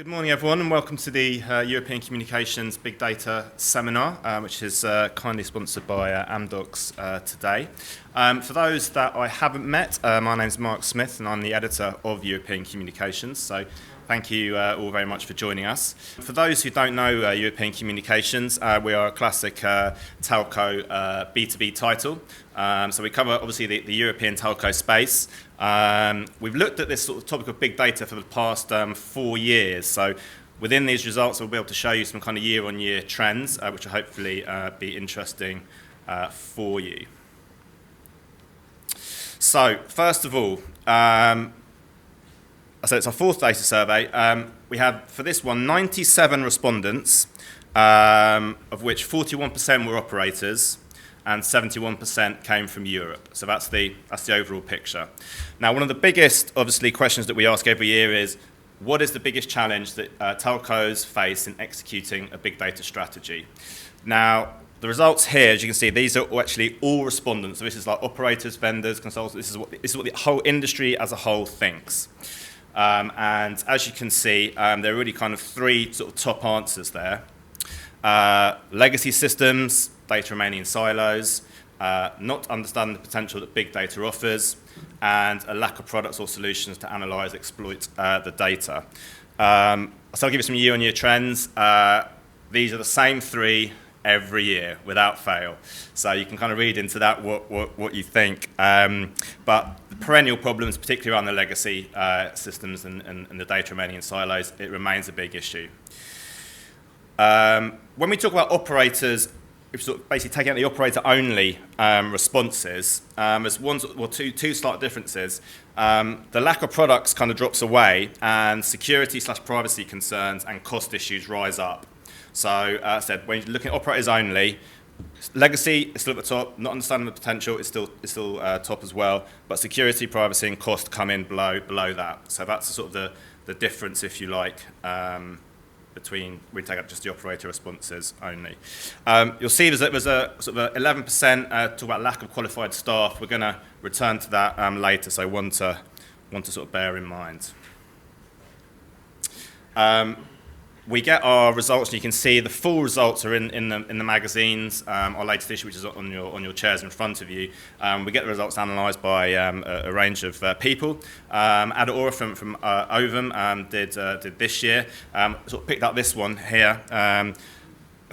Good morning, everyone, and welcome to the European Communications Big Data Seminar, which is kindly sponsored by Amdocs today. For those that I haven't met, my name is Marc Smith, and I'm the editor of European Communications. So thank you all very much for joining us. For those who don't know European Communications, we are a classic telco B2B title. So we cover, obviously, the European telco space. We've looked at this sort of topic of big data for the past 4 years. So within these results, we'll be able to show you some kind of year-on-year trends, which will hopefully be interesting for you. So first of all, so it's our fourth data survey. We had, for this one, 97 respondents, of which 41% were operators, and 71% came from Europe. So that's the overall picture. Now, one of the biggest, obviously, questions that we ask every year is, what is the biggest challenge that telcos face in executing a big data strategy? Now, the results here, as you can see, these are actually all respondents. So this is like operators, vendors, consultants. This is what the whole industry as a whole thinks. And as you can see, there are really kind of three sort of top answers there. Legacy systems, data remaining in silos, not understanding the potential that big data offers, and a lack of products or solutions to analyze, exploit the data. So I'll give you some year-on-year trends. These are the same three every year, without fail. So you can kind of read into that what you think. But the perennial problems, particularly around the legacy systems and the data remaining in silos, it remains a big issue. When we talk about operators, we've sort of basically taken out the operator-only responses. There's two slight differences. The lack of products kind of drops away, and security/privacy concerns and cost issues rise up. So, as I said, when you're looking at operators only, legacy is still at the top. Not understanding the potential is still top as well. But security, privacy, and cost come in below that. So that's sort of the difference, if you like. Between we take up just the operator responses only. You'll see there's a sort of 11% talk about lack of qualified staff. We're going to return to that later, so one to sort of bear in mind. We get our results, and you can see the full results are in the magazines. Our latest issue, which is on your chairs in front of you. We get the results analysed by a range of people. Ada Ora from Ovum did this year. Sort of picked up this one here. A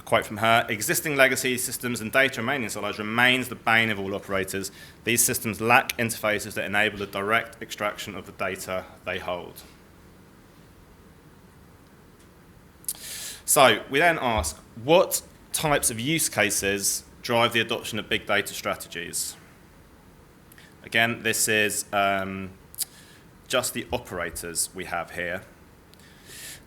quote from her: "Existing legacy systems and data remaining in silos remains the bane of all operators. These systems lack interfaces that enable the direct extraction of the data they hold." So we then ask, what types of use cases drive the adoption of big data strategies? Again, this is just the operators we have here.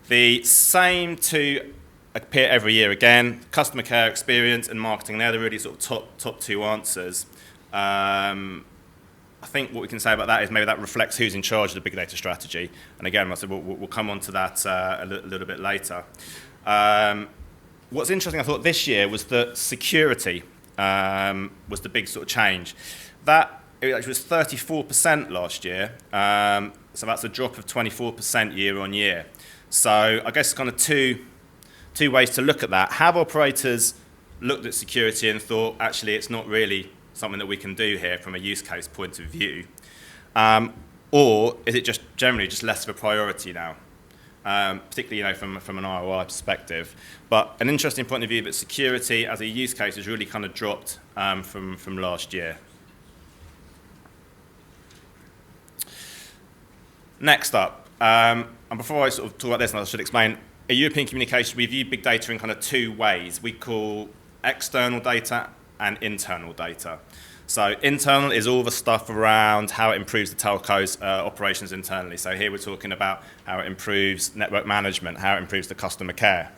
The same two appear every year again: customer care, experience, and marketing. They're the really sort of top two answers. I think what we can say about that is maybe that reflects who's in charge of the big data strategy. And again, I said we'll come on to that a little bit later. What's interesting, I thought, this year was that security was the big sort of change. It actually was 34% last year, so that's a drop of 24% year on year. So I guess kind of two ways to look at that. Have operators looked at security and thought, actually, it's not really something that we can do here from a use case point of view? Or is it just generally just less of a priority now? Particularly, from an ROI perspective. But an interesting point of view that security as a use case has really kind of dropped from last year. Next up, and before I sort of talk about this, I should explain, at European Communications, we view big data in kind of two ways. We call external data and internal data. So internal is all the stuff around how it improves the telco's operations internally. So here we're talking about how it improves network management, how it improves the customer care,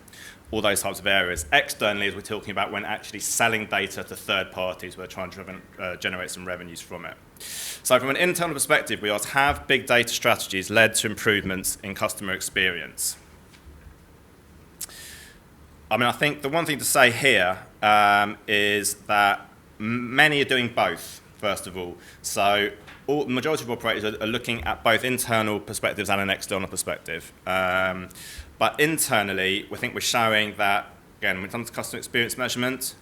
all those types of areas. Externally, as we're talking about when actually selling data to third parties, we're trying to generate some revenues from it. So from an internal perspective, we ask, have big data strategies led to improvements in customer experience? I mean, I think the one thing to say here is that many are doing both, first of all. So the majority of operators are looking at both internal perspectives and an external perspective. But internally, we think we're showing that, again, when it comes to customer experience measurement,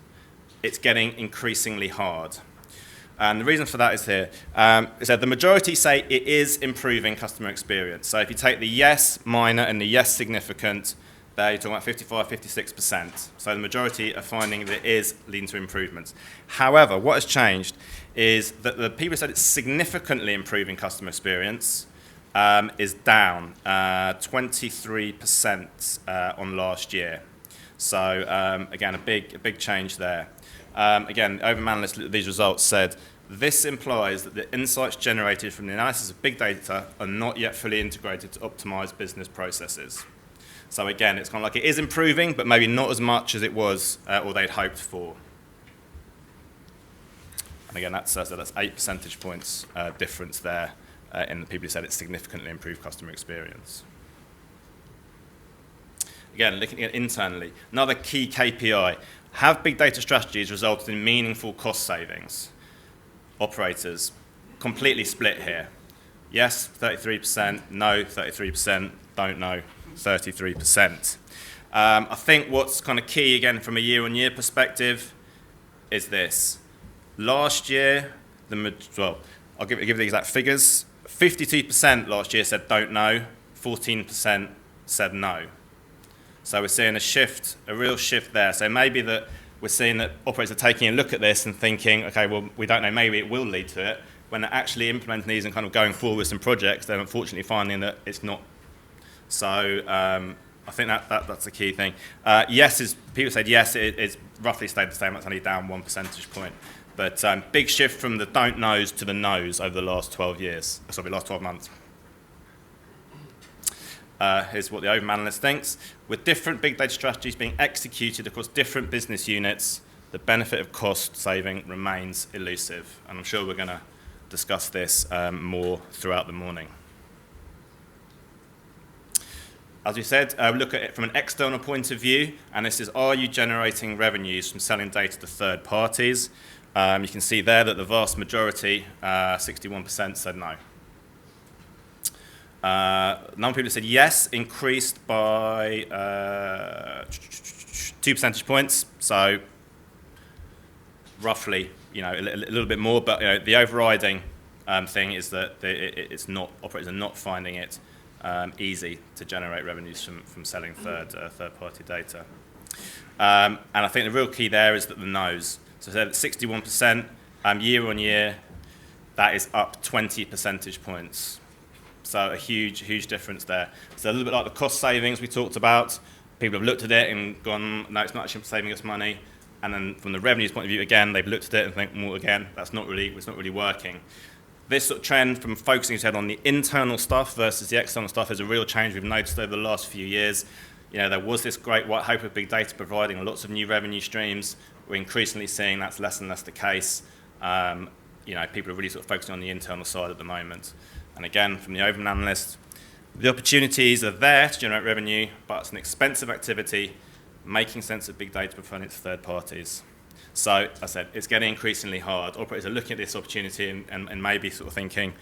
it's getting increasingly hard. And the reason for that is here. Is that the majority say it is improving customer experience. So if you take the yes minor and the yes significant, they're talking about 55, 56%. So the majority are finding that it is leading to improvements. However, what has changed is that the people who said it's significantly improving customer experience is down 23% on last year. So again, a big change there. Again, Overman analysts looked at these results, said this implies that the insights generated from the analysis of big data are not yet fully integrated to optimize business processes. So again, it's kind of like it is improving, but maybe not as much as it was or they'd hoped for. And again, that's 8 percentage points difference there in the people who said it significantly improved customer experience. Again, looking at internally, another key KPI. Have big data strategies resulted in meaningful cost savings? Operators, completely split here. Yes, 33%, no, 33%, don't know, 33%. I think what's kind of key, again, from a year-on-year perspective, is this. Last year, I'll give the exact figures. 52% last year said don't know, 14% said no. So we're seeing a real shift there. So maybe that we're seeing that operators are taking a look at this and thinking, okay, well, we don't know, maybe it will lead to it. When they're actually implementing these and kind of going forward with some projects, they're unfortunately finding that it's not. So I think that's the key thing. People said yes, it's roughly stayed the same. That's only down 1 percentage point. But big shift from the don't knows to the knows over the last 12 months. Here's what the Overman analyst thinks. With different big data strategies being executed across different business units, the benefit of cost saving remains elusive. And I'm sure we're going to discuss this more throughout the morning. As we said, we look at it from an external point of view, and this is, are you generating revenues from selling data to third parties? You can see there that the vast majority, 61%, said no. Number of people who said yes increased by 2 percentage points, so roughly, a little bit more. But the overriding thing is that operators are not finding it easy to generate revenues from selling third-party data. And I think the real key there is that the no's. So that 61% year on year, that is up 20 percentage points. So a huge difference there. So a little bit like the cost savings we talked about. People have looked at it and gone, no, it's not actually saving us money. And then from the revenues point of view, again, they've looked at it and think, well, again, it's not really working. This sort of trend from focusing his head on the internal stuff versus the external stuff is a real change we've noticed over the last few years. There was this great white hope of big data providing lots of new revenue streams. We're increasingly seeing that's less and less the case. People are really sort of focusing on the internal side at the moment. And again, from the Overman analyst, the opportunities are there to generate revenue, but it's an expensive activity, making sense of big data providing to third parties. So, as I said, it's getting increasingly hard. Operators are looking at this opportunity and maybe sort of thinking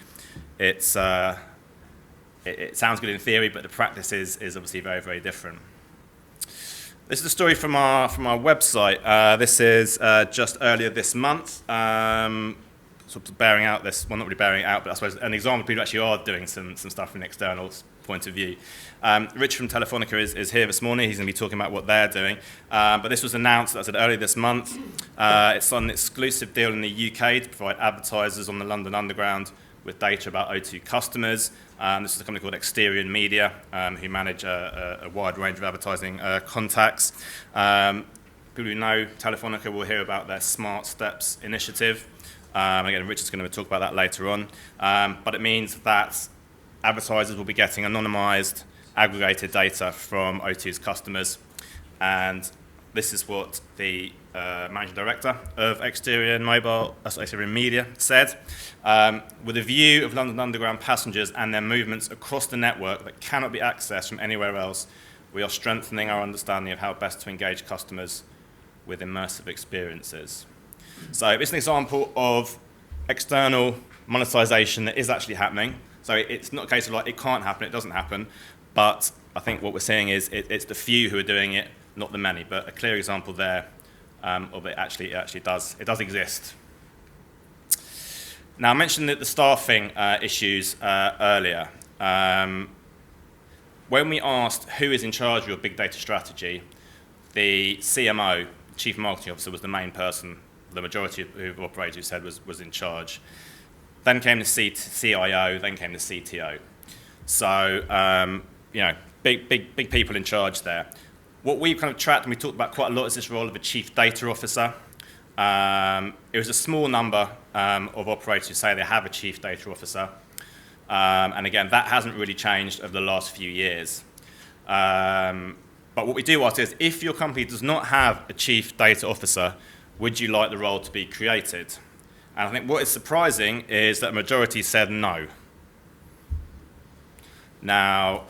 it sounds good in theory, but the practice is obviously very, very different. This is a story from our website. This is just earlier this month. Sort of bearing out this, well, not really bearing it out, but I suppose an example of people actually are doing some stuff from an external point of view. Rich from Telefonica is here this morning. He's going to be talking about what they're doing. But this was announced, as I said, earlier this month. It's on an exclusive deal in the UK to provide advertisers on the London Underground with data about O2 customers. This is a company called Exterior Media, who manage a wide range of advertising contacts. People who know Telefonica will hear about their Smart Steps initiative. Again, Richard's going to talk about that later on. But it means that advertisers will be getting anonymised, aggregated data from O2's customers. And this is what the managing director of Exterior Media said. With a view of London Underground passengers and their movements across the network that cannot be accessed from anywhere else, we are strengthening our understanding of how best to engage customers with immersive experiences. So it's an example of external monetization that is actually happening. So it's not a case of like it can't happen, it doesn't happen. But I think what we're seeing is it's the few who are doing it, not the many. But a clear example there of it actually does exist. Now I mentioned that the staffing issues earlier. When we asked who is in charge of your big data strategy, the CMO, Chief Marketing Officer, was the main person. The majority of operators who said was in charge. Then came the CIO, then came the CTO. So, big people in charge there. What we've kind of tracked, and we talked about quite a lot, is this role of a Chief Data Officer. It was a small number of operators who say they have a Chief Data Officer. And again, that hasn't really changed over the last few years. But what we do ask is, if your company does not have a Chief Data Officer, would you like the role to be created? And I think what is surprising is that a majority said no. Now,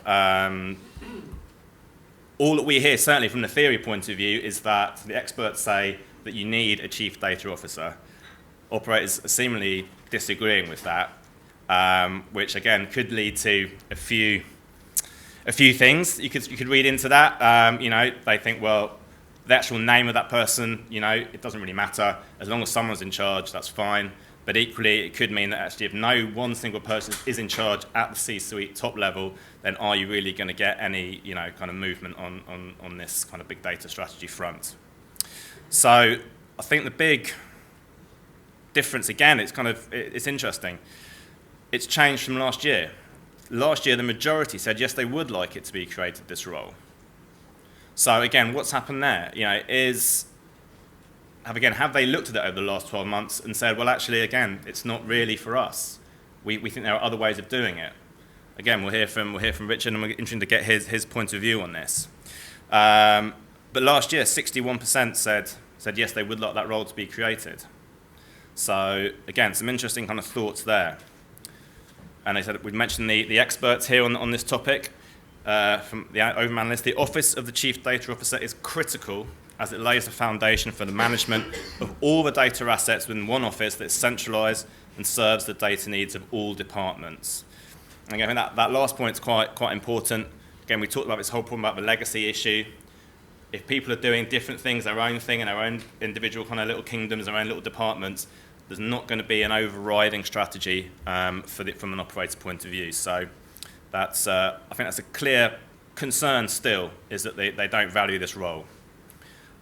all that we hear, certainly from the theory point of view, is that the experts say that you need a Chief Data Officer. Operators are seemingly disagreeing with that, which again could lead to a few things you could read into that. They think, well, the actual name of that person, it doesn't really matter. As long as someone's in charge, that's fine. But equally, it could mean that actually if no one single person is in charge at the C-suite top level, then are you really going to get any, kind of movement on this kind of big data strategy front? So I think the big difference, again, it's interesting. It's changed from last year. Last year, the majority said yes, they would like it to be created, this role. So again, what's happened there? Have they looked at it over the last 12 months and said, well, actually, again, it's not really for us. We think there are other ways of doing it. Again, we'll hear from Richard, and we're interested to get his point of view on this. But last year, 61% said yes, they would like that role to be created. So again, some interesting kind of thoughts there. And they said, we've mentioned the experts here on this topic. From the overman list, the Office of the Chief Data Officer is critical as it lays the foundation for the management of all the data assets within one office that is centralised and serves the data needs of all departments. And again, that last point is quite important. Again, we talked about this whole problem about the legacy issue. If people are doing different things, their own thing, in their own individual kind of little kingdoms, their own little departments, there's not going to be an overriding strategy from an operator point of view. So I think that's a clear concern still, is that they don't value this role.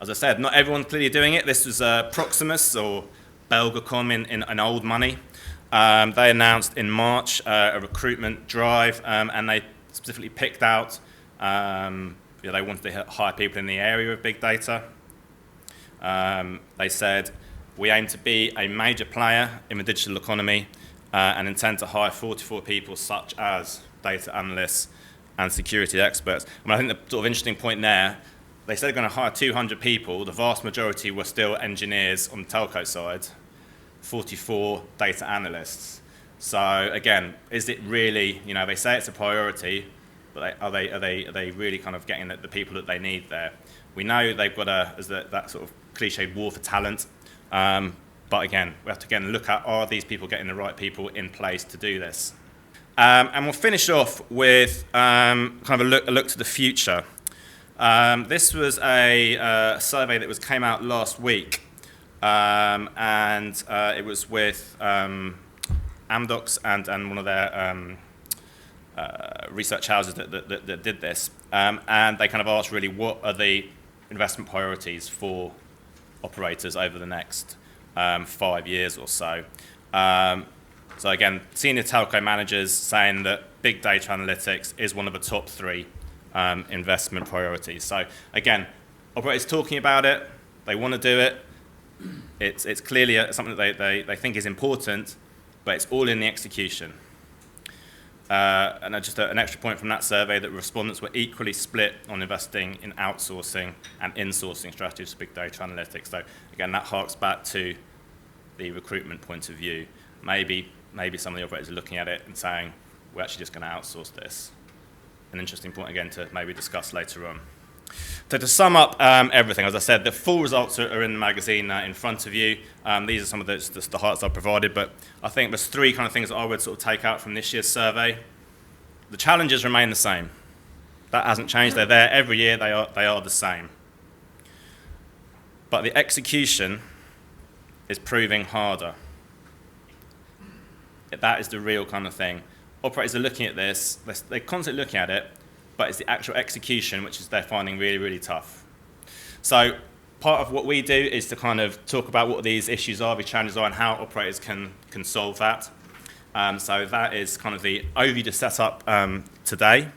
As I said, not everyone's clearly doing it. This was Proximus, or Belgacom in old money. They announced in March a recruitment drive, and they specifically picked out, they wanted to hire people in the area of big data. They said, we aim to be a major player in the digital economy and intend to hire 44 people such as data analysts and security experts. I think the sort of interesting point there, they said they're going to hire 200 people. The vast majority were still engineers on the telco side, 44 data analysts. So again, is it really, they say it's a priority, but are they really kind of getting the people that they need there? We know they've got that sort of cliched war for talent. But again, we have to look at, are these people getting the right people in place to do this? And we'll finish off with kind of a look to the future. This was a survey that came out last week, and it was with Amdocs and one of their research houses that did this. And they kind of asked really, what are the investment priorities for operators over the next 5 years or so. So again, senior telco managers saying that big data analytics is one of the top 3 investment priorities. So again, operators talking about it, they want to do it. It's clearly something that they think is important, but it's all in the execution. And just an extra point from that survey, that respondents were equally split on investing in outsourcing and insourcing strategies for big data analytics. So again, that harks back to the recruitment point of view. Maybe some of the operators are looking at it and saying, we're actually just going to outsource this. An interesting point again to maybe discuss later on. So to sum up everything, as I said, the full results are in the magazine in front of you. These are some of the highlights I've provided, but I think there's three kind of things that I would sort of take out from this year's survey. The challenges remain the same. That hasn't changed. They're there every year. They are the same. But the execution is proving harder. That is the real kind of thing. Operators are looking at this. They're constantly looking at it, but it's the actual execution which is they're finding really, really tough. So part of what we do is to kind of talk about what these issues are, these challenges are, and how operators can solve that. So that is kind of the overview to set up today.